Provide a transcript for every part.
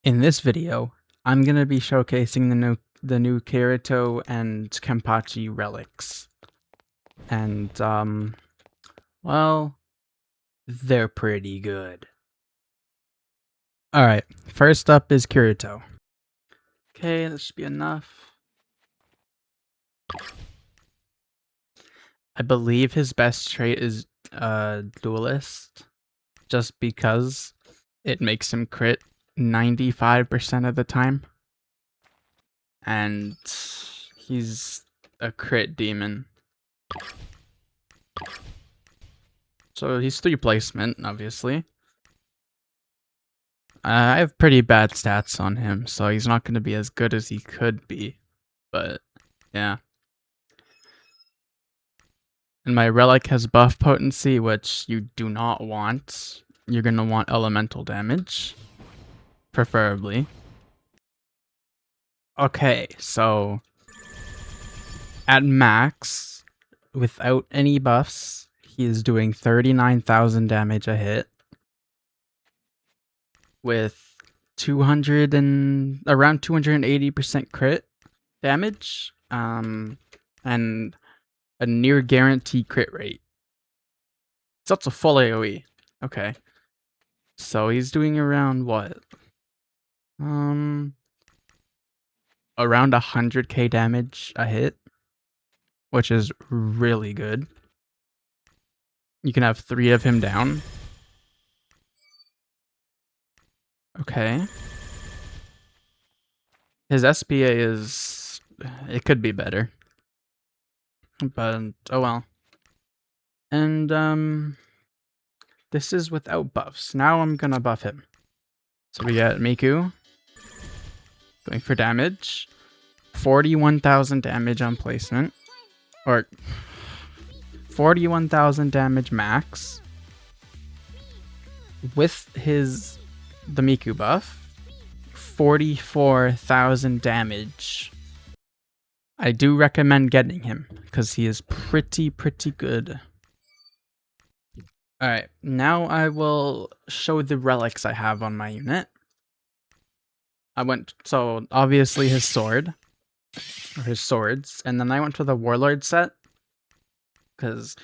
In this video, I'm gonna be showcasing the new Kirito and Kenpachi relics. And well, they're pretty good. Alright, first up is Kirito. Okay, this should be enough. I believe his best trait is Duelist, just because it makes him crit 95% of the time. And he's a crit demon. So he's 3 placement, obviously. I have pretty bad stats on him, so he's not going to be as good as he could be. But, yeah. And my relic has buff potency, which you do not want. You're going to want elemental damage. Preferably. Okay, so at max, without any buffs, he is doing 39,000 damage a hit with around 280% crit damage, and a near guarantee crit rate. So that's a full AoE. Okay. So he's doing around what? Around 100k damage a hit, which is really good. You can have 3 of him down. Okay. His SPA is... it could be better. But, oh well. And, this is without buffs. Now I'm gonna buff him. So we get Miku. Going for damage. 41,000 damage on placement. Or... 41,000 damage max. With the Miku buff. 44,000 damage. I do recommend getting him, because he is pretty good. Alright, now I will show the relics I have on my unit. So obviously his sword, or his swords, and then I went for the warlord set, because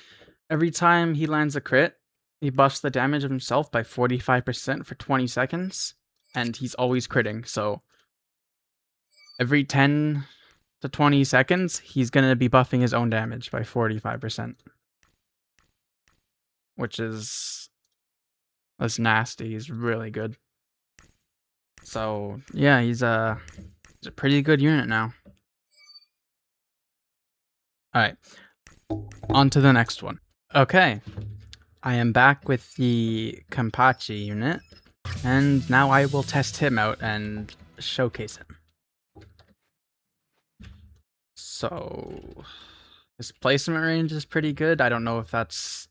every time he lands a crit, he buffs the damage of himself by 45% for 20 seconds, and he's always critting, so every 10 to 20 seconds, he's going to be buffing his own damage by 45%. Which is... that's nasty. He's really good. So, yeah, he's a pretty good unit now. Alright. On to the next one. Okay. I am back with the Kenpachi unit. And now I will test him out and showcase him. So, his placement range is pretty good. I don't know if that's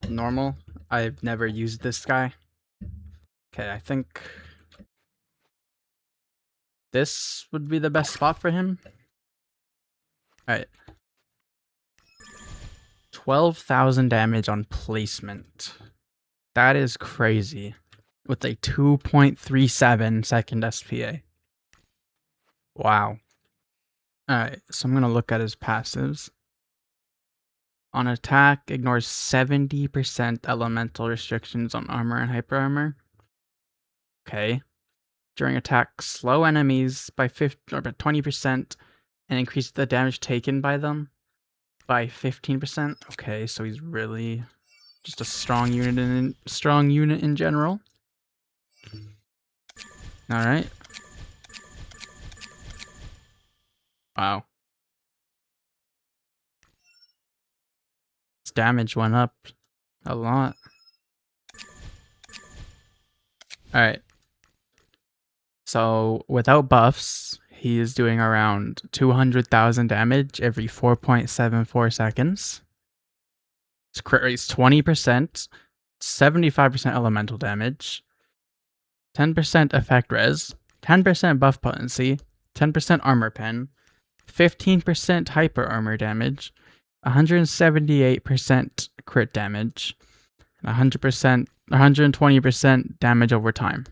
normal. I've never used this guy. Okay, I think this would be the best spot for him. Alright. 12,000 damage on placement. That is crazy. With a 2.37 second SPA. Wow. Alright, so I'm going to look at his passives. On attack, ignores 70% elemental restrictions on armor and hyper armor. Okay. During attack, slow enemies by 20% and increase the damage taken by them by 15%. Okay, so he's really just a strong unit in general. All right. Wow. His damage went up a lot. All right. So without buffs, he is doing around 200,000 damage every 4.74 seconds. His crit rate's 20%, 75% elemental damage, 10% effect res, 10% buff potency, 10% armor pen, 15% hyper armor damage, 178% crit damage, and 120% damage over time.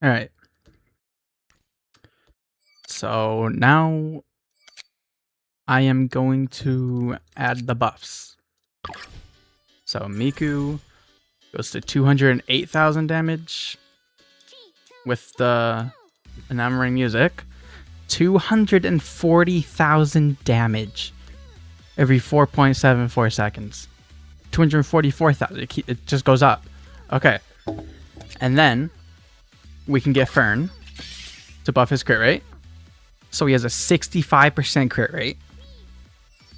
Alright. So now I am going to add the buffs. So Miku goes to 208,000 damage with the enamoring music. 240,000 damage every 4.74 seconds. 244,000. It just goes up. Okay. And then we can get Fern to buff his crit rate. So he has a 65% crit rate.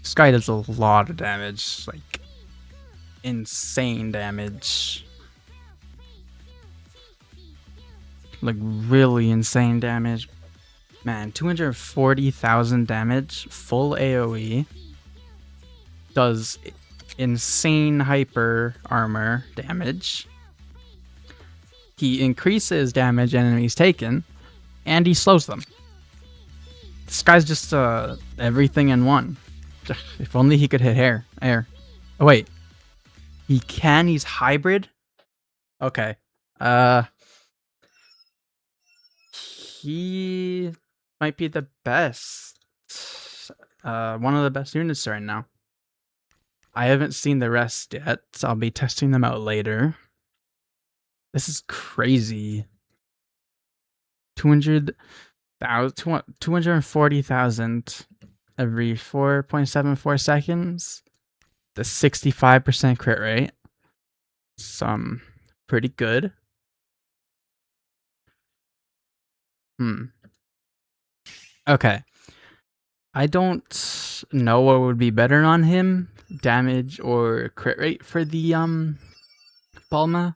This guy does a lot of damage. Like, insane damage. Like, really insane damage. Man, 240,000 damage. Full AoE. Does insane hyper armor damage. He increases damage enemies taken, and he slows them. This guy's just everything in one. If only he could hit air. Oh wait, he can. He's hybrid. Okay. He might be the best. One of the best units right now. I haven't seen the rest yet, so I'll be testing them out later. This is crazy. 240,000 every 4.74 seconds. The 65% crit rate. Some pretty good. Okay. I don't know what would be better on him, damage or crit rate for the Bulma.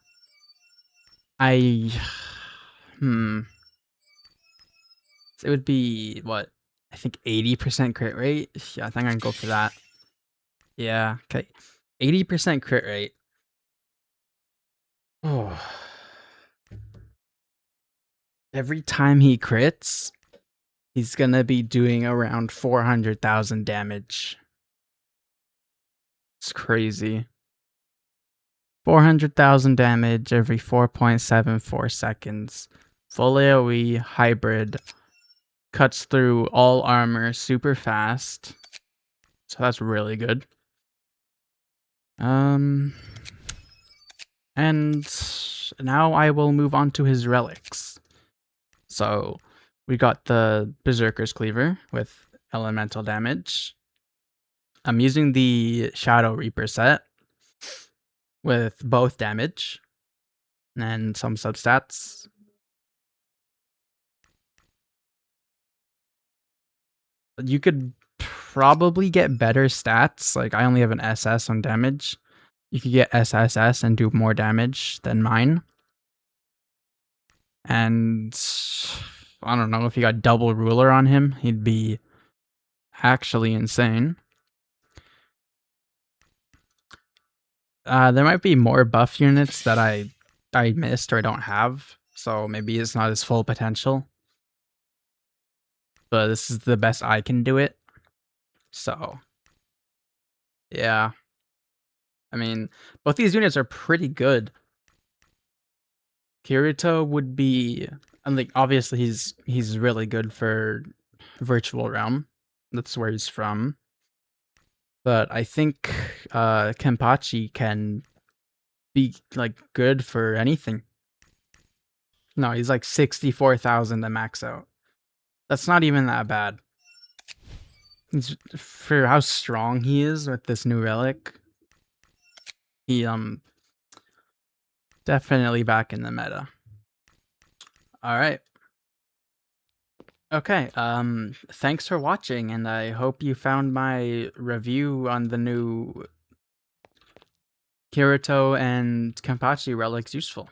It would be what? I think 80% crit rate. Yeah, I think I can go for that. Yeah, okay. 80% crit rate. Oh. Every time he crits, he's gonna be doing around 400,000 damage. It's crazy. 400,000 damage every 4.74 seconds. Full AoE, hybrid. Cuts through all armor super fast. So that's really good. And now I will move on to his relics. So we got the Berserker's Cleaver with elemental damage. I'm using the Shadow Reaper set with both damage and some substats. You could probably get better stats. Like, I only have an SS on damage. You could get SSS and do more damage than mine. And I don't know, if you got double ruler on him, he'd be actually insane. There might be more buff units that I missed or I don't have, so maybe it's not his full potential. But this is the best I can do it. So, yeah. I mean, both these units are pretty good. Kirito would be, like, obviously he's really good for Virtual Realm. That's where he's from. But I think Kenpachi can be, like, good for anything. No, he's like 64,000 to max out. That's not even that bad. He's, for how strong he is with this new relic, he definitely back in the meta. Alright. Okay, thanks for watching, and I hope you found my review on the new Kirito and Kenpachi relics useful.